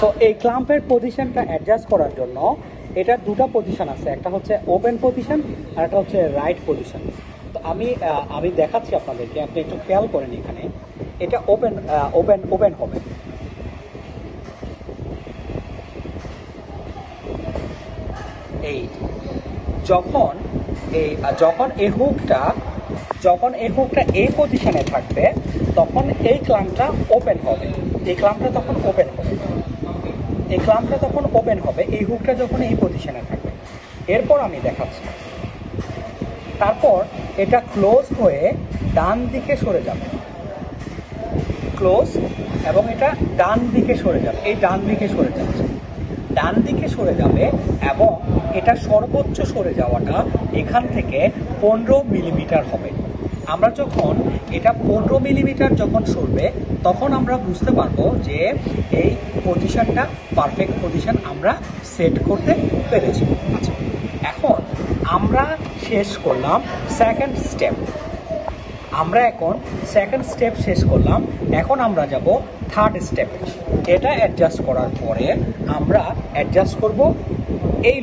So এই ক্লাম্পের পজিশনটা adjust করার জন্য এটার দুটো পজিশন আছে, একটা হচ্ছে ওপেন পজিশন আর একটা হচ্ছে রাইট পজিশন। তো আমি দেখাচ্ছি আপনাদেরকে, আপনি একটু খেয়াল করেন। এখানে এটা ওপেন ওপেন ওপেন হবে। এই যখন যখন এই হুকটা এই পজিশনে থাকবে তখন এই ক্লাম্পটা ওপেন হবে। এই ক্লাম্পটা তখন ওপেন হবে। এই হুকটা যখন এই পজিশনে থাকবে। এরপর আমি দেখাচ্ছি। তারপর এটা ক্লোজ হয়ে ডান দিকে সরে যাবে, ক্লোজ, এবং এটা ডান দিকে সরে যাবে। এই ডান দিকে সরে যাবে এবং এটা সর্বোচ্চ সরে যাওয়াটা এখান থেকে 15 মিলিমিটার হবে। আমরা যখন এটা 15 মিলিমিটার যখন সরবে তখন আমরা বুঝতে পারবো যে এই পজিশনটা পারফেক্ট পজিশন আমরা সেট করতে পেরেছি। আচ্ছা, এখন আমরা শেষ করলাম সেকেন্ড স্টেপ। শেষ করলাম। এখন আমরা যাব থার্ড স্টেপে। এটা অ্যাডজাস্ট করার পরে আমরা অ্যাডজাস্ট করব এই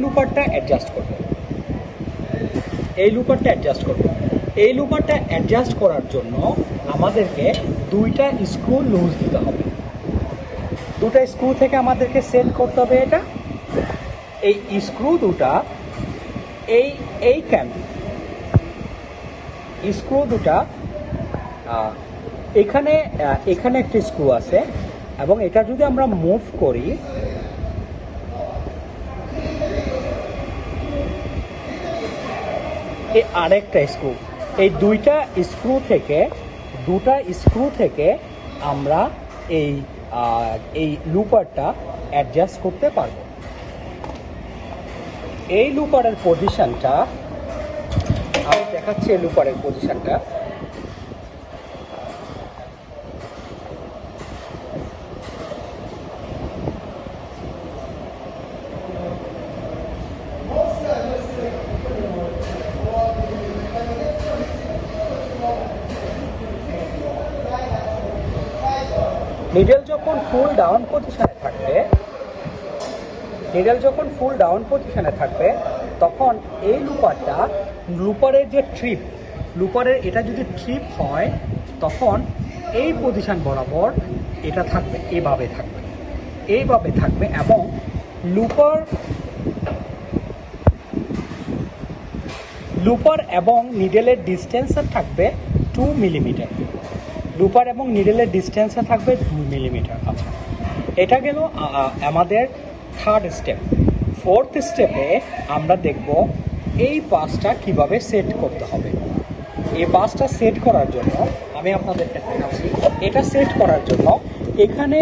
লুপারটা অ্যাডজাস্ট করব। এই লুপারটা অ্যাডজাস্ট করার জন্য আমাদেরকে দুইটা স্ক্রু লুজ দিতে হবে। দুটো স্ক্রু থেকে আমাদেরকে সেট করতে হবে এটা। এই স্ক্রু দুটা এই স্ক্রু দুটা এখানে একটা স্ক্রু আছে এবং এটা যদি আমরা মুভ করি, এই আরেকটা স্ক্রু, এই দুটা স্ক্রু থেকে আমরা এই লুপারটা অ্যাডজাস্ট করতে পারবো। এই লুপারের পজিশনটা আমি দেখাচ্ছি। এই লুপারের পজিশনটা নিডেল যখন ফুল ডাউন পজিশনে থাকবে তখন এই লুপারের যে লুপারের এটা যদি ট্রিপ হয় তখন এই পজিশন বরাবর এটা থাকবে, এইভাবে থাকবে এবং লুপার এবং নিডেলের ডিস্টেন্সটা থাকবে 2 মিলিমিটার। আচ্ছা, এটা গেল আমাদের থার্ড স্টেপ। ফোর্থ স্টেপে আমরা দেখব এই পাসটা কিভাবে সেট করতে হবে। এই পাসটা সেট করার জন্য আমি আপনাদেরকে দেখাচ্ছি। এটা সেট করার জন্য এখানে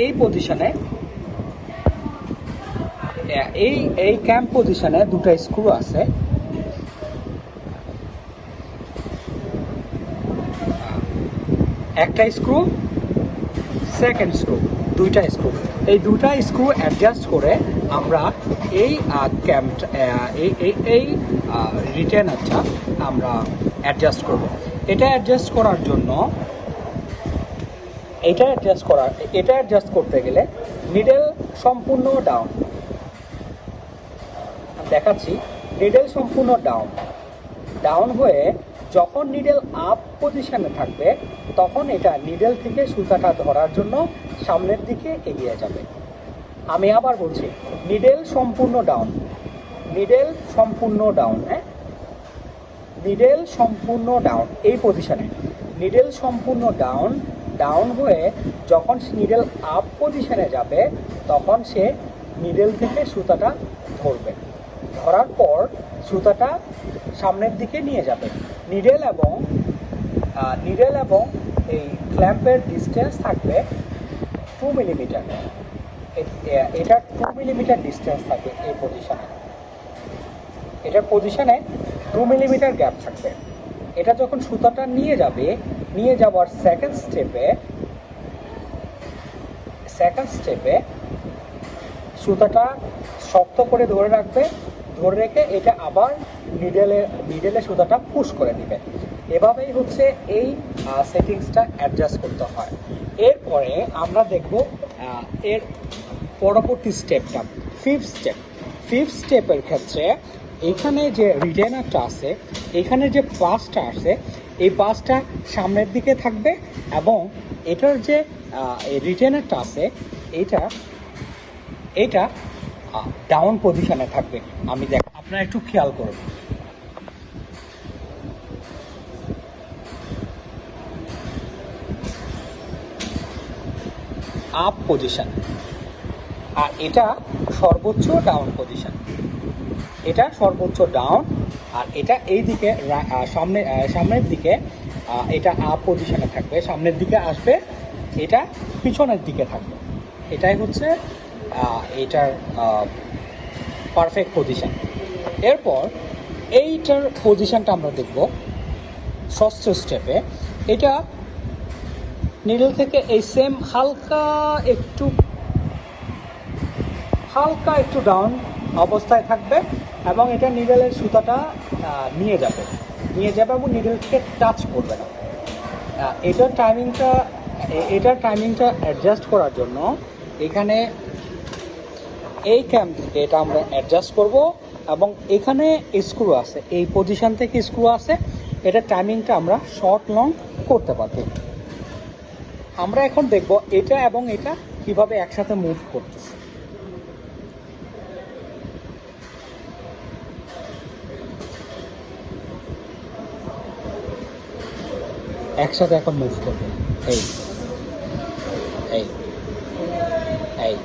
এই পজিশনে এই ক্যাম্প পজিশনে দুটো স্ক্রু আছে। একটা স্ক্রু, সেকেন্ড স্ক্রু, এই দুটা স্ক্রু অ্যাডজাস্ট করে আমরা এই রিটেনারটা আমরা অ্যাডজাস্ট করব। এটা অ্যাডজাস্ট করতে গেলে নিডেল সম্পূর্ণ ডাউন দেখাচ্ছি। নিডেল সম্পূর্ণ ডাউন হয়ে যখন নিডেল আপ পজিশনে থাকবে তখন এটা নিডেল থেকে সুতাটা ধরার জন্য সামনের দিকে এগিয়ে যাবে। আমি আবার বলছি, নিডেল সম্পূর্ণ ডাউন, হ্যাঁ, নিডেল সম্পূর্ণ ডাউন। এই পজিশনে নিডেল সম্পূর্ণ ডাউন হয়ে যখন নিডেল আপ পজিশনে যাবে তখন সে নিডেল থেকে সুতাটা ধরবে। ধরার পর সুতাটা সামনের দিকে নিয়ে যাবে। নিডেল এবং এই ক্ল্যাম্পের ডিস্টেন্স থাকবে 2 মিলিমিটার। এটা 2 মিলিমিটার ডিস্টেন্স থাকবে এই পজিশনে। এটার পজিশনে 2 মিলিমিটার গ্যাপ থাকবে। এটা যখন সুতাটা নিয়ে যাওয়ার সেকেন্ড স্টেপে সুতাটা শক্ত করে ধরে রেখে এটা আবার নিডেলে সুতাটা পুশ করে দিবে। এভাবেই হচ্ছে এই সেটিংসটা অ্যাডজাস্ট করতে হয়। এরপরে আমরা দেখব এর পরবর্তী স্টেপটা, ফিফথ স্টেপের ক্ষেত্রে এখানে যে রিটেনারটা আছে, এখানে যে পাসটা আছে, এই পাসটা সামনের দিকে থাকবে এবং এটার যে রিটেনারটা আছে এটা ডাউন পজিশনে থাকবে। আমি দেখ, আপনারা একটু খেয়াল করুন। আপ পজিশন, আর এটা সর্বোচ্চ ডাউন পজিশন। এটা সর্বোচ্চ ডাউন, আর এটা এই দিকে সামনের দিকে এটা আপ পজিশনে থাকবে, সামনের দিকে আসবে, এটা পিছনের দিকে থাকবে। এটাই হচ্ছে এটার পারফেক্ট পজিশন। এরপর এইটার পজিশনটা আমরা দেখব ষষ্ঠ স্টেপে। এটা নিডল থেকে এই সেম হালকা একটু ডাউন অবস্থায় থাকবে এবং এটা নিডলের সুতাটা নিয়ে যাবে এবং নিডল থেকে টাচ করবে না। এটার টাইমিংটা অ্যাডজাস্ট করার জন্য এখানে এই ক্যাম্প থেকে এটা আমরা অ্যাডজাস্ট করব এবং এখানে স্ক্রু আছে, এই পজিশন থেকে স্ক্রু আছে, এটা টাইমিংটা আমরা শর্ট লং করতে পারব। আমরা এখন দেখব এটা এবং এটা কিভাবে একসাথে মুভ করতেছে। একসাথে এখন মুভ করবে, এই এই এই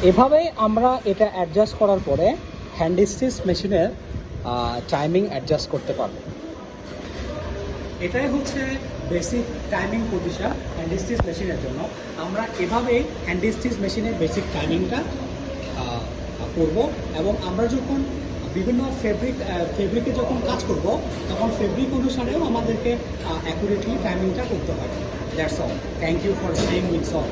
এভাবেই আমরা এটা অ্যাডজাস্ট করার পরে হ্যান্ড স্টিচ মেশিনের টাইমিং অ্যাডজাস্ট করতে পারবো। এটাই হচ্ছে basic timing position hand stitch মেশিনের জন্য। আমরা এভাবেই হ্যান্ড স্টিচ মেশিনের বেসিক টাইমিংটা করব এবং আমরা যখন বিভিন্ন ফেব্রিকে যখন কাজ করব তখন ফেব্রিক অনুসারেও আমাদেরকে অ্যাকুরেটলি টাইমিংটা করতে হবে। That's all. Thank you for staying with all.